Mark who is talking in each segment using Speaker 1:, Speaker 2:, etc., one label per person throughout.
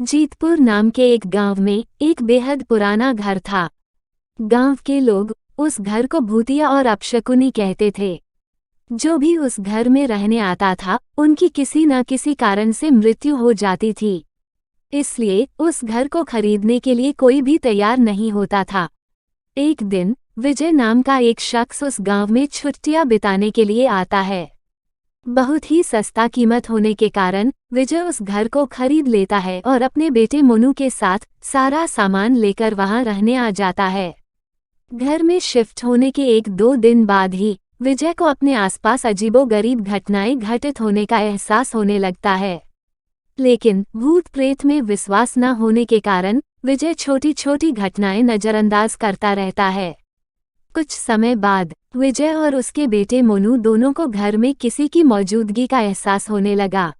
Speaker 1: जीतपुर नाम के एक गांव में एक बेहद पुराना घर था। गांव के लोग उस घर को भूतिया और अपशकुनी कहते थे। जो भी उस घर में रहने आता था उनकी किसी न किसी कारण से मृत्यु हो जाती थी। इसलिए उस घर को खरीदने के लिए कोई भी तैयार नहीं होता था। एक दिन विजय नाम का एक शख्स उस गांव में छुट्टियां बिताने के लिए आता है। बहुत ही सस्ता कीमत होने के कारण विजय उस घर को खरीद लेता है और अपने बेटे मोनू के साथ सारा सामान लेकर वहां रहने आ जाता है। घर में शिफ्ट होने के 1-2 दिन बाद ही विजय को अपने आसपास अजीबोगरीब घटनाएं घटित होने का एहसास होने लगता है। लेकिन भूत प्रेत में विश्वास न होने के कारण विजय छोटी छोटी घटनाएं नजरअंदाज करता रहता है। कुछ समय बाद विजय और उसके बेटे मोनू दोनों को घर में किसी की मौजूदगी का एहसास होने लगा।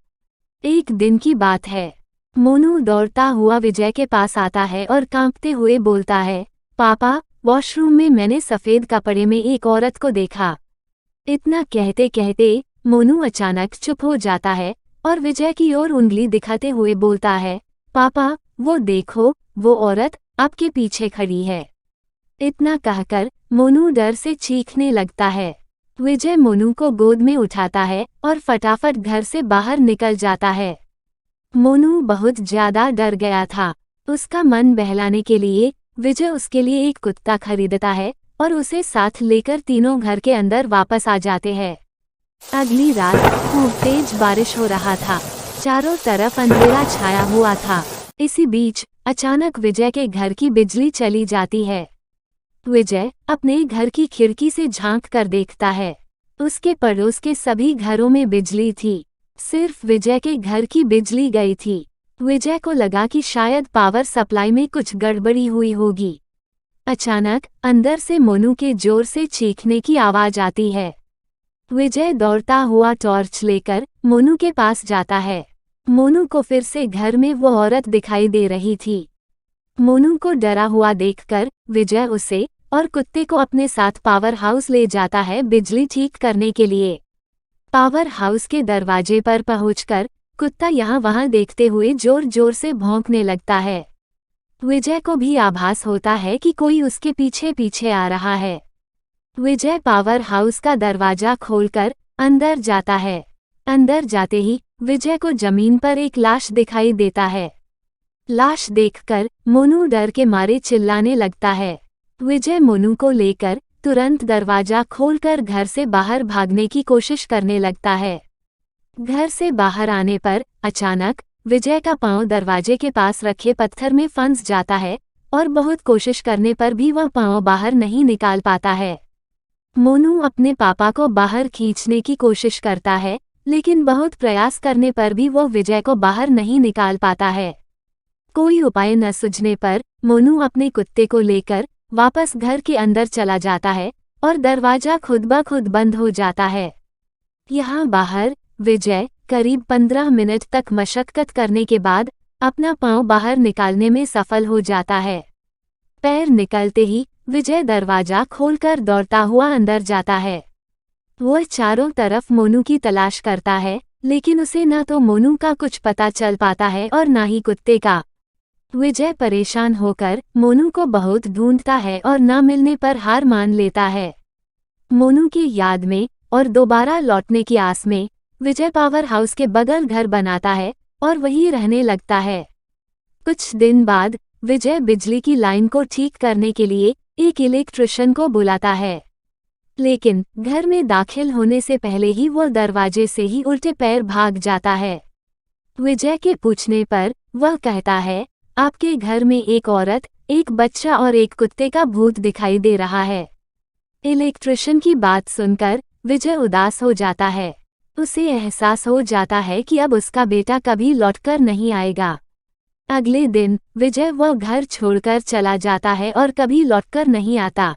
Speaker 1: एक दिन की बात है। मोनू दौड़ता हुआ विजय के पास आता है और कांपते हुए बोलता है, पापा, वॉशरूम में मैंने सफेद कपड़े में एक औरत को देखा। इतना कहते कहते मोनू अचानक चुप हो जाता है और विजय की ओर उंगली दिखाते हुए बोलता है, पापा, वो देखो, वो औरत आपके पीछे खड़ी है। इतना कहकर मोनू डर से चीखने लगता है। विजय मोनू को गोद में उठाता है और फटाफट घर से बाहर निकल जाता है। मोनू बहुत ज्यादा डर गया था। उसका मन बहलाने के लिए विजय उसके लिए एक कुत्ता खरीदता है और उसे साथ लेकर तीनों घर के अंदर वापस आ जाते हैं। अगली रात खूब तेज बारिश हो रहा था। चारों तरफ अंधेरा छाया हुआ था। इसी बीच अचानक विजय के घर की बिजली चली जाती है। विजय अपने घर की खिड़की से झांक कर देखता है। उसके पड़ोस के सभी घरों में बिजली थी, सिर्फ विजय के घर की बिजली गई थी। विजय को लगा कि शायद पावर सप्लाई में कुछ गड़बड़ी हुई होगी। अचानक अंदर से मोनू के जोर से चीखने की आवाज आती है। विजय दौड़ता हुआ टॉर्च लेकर मोनू के पास जाता है। मोनू को फिर से घर में वो औरत दिखाई दे रही थी। मोनू को डरा हुआ देखकर विजय उसे और कुत्ते को अपने साथ पावर हाउस ले जाता है बिजली ठीक करने के लिए। पावर हाउस के दरवाजे पर पहुंचकर कुत्ता यहाँ वहाँ देखते हुए जोर जोर से भौंकने लगता है। विजय को भी आभास होता है कि कोई उसके पीछे पीछे आ रहा है। विजय पावर हाउस का दरवाजा खोलकर अंदर जाता है। अंदर जाते ही विजय को जमीन पर एक लाश दिखाई देता है। लाश देखकर मोनू डर के मारे चिल्लाने लगता है। विजय मोनू को लेकर तुरंत दरवाजा खोलकर घर से बाहर भागने की कोशिश करने लगता है। घर से बाहर आने पर अचानक विजय का पांव दरवाजे के पास रखे पत्थर में फंस जाता है और बहुत कोशिश करने पर भी वह पांव बाहर नहीं निकाल पाता है। मोनू अपने पापा को बाहर खींचने की कोशिश करता है, लेकिन बहुत प्रयास करने पर भी वो विजय को बाहर नहीं निकाल पाता है। कोई उपाय न सूझने पर मोनू अपने कुत्ते को लेकर वापस घर के अंदर चला जाता है और दरवाजा खुद ब खुद बंद हो जाता है। यहाँ बाहर विजय करीब 15 मिनट तक मशक्कत करने के बाद अपना पांव बाहर निकालने में सफल हो जाता है। पैर निकलते ही विजय दरवाजा खोलकर दौड़ता हुआ अंदर जाता है। वह चारों तरफ मोनू की तलाश करता है, लेकिन उसे न तो मोनू का कुछ पता चल पाता है और न ही कुत्ते का। विजय परेशान होकर मोनू को बहुत ढूंढता है और न मिलने पर हार मान लेता है। मोनू की याद में और दोबारा लौटने की आस में विजय पावर हाउस के बगल घर बनाता है और वहीं रहने लगता है। कुछ दिन बाद विजय बिजली की लाइन को ठीक करने के लिए एक इलेक्ट्रिशियन को बुलाता है, लेकिन घर में दाखिल होने से पहले ही वो दरवाजे से ही उल्टे पैर भाग जाता है। विजय के पूछने पर वह कहता है, आपके घर में एक औरत, एक बच्चा और एक कुत्ते का भूत दिखाई दे रहा है। इलेक्ट्रिशियन की बात सुनकर विजय उदास हो जाता है। उसे एहसास हो जाता है कि अब उसका बेटा कभी लौटकर नहीं आएगा। अगले दिन विजय वह घर छोड़कर चला जाता है और कभी लौटकर नहीं आता।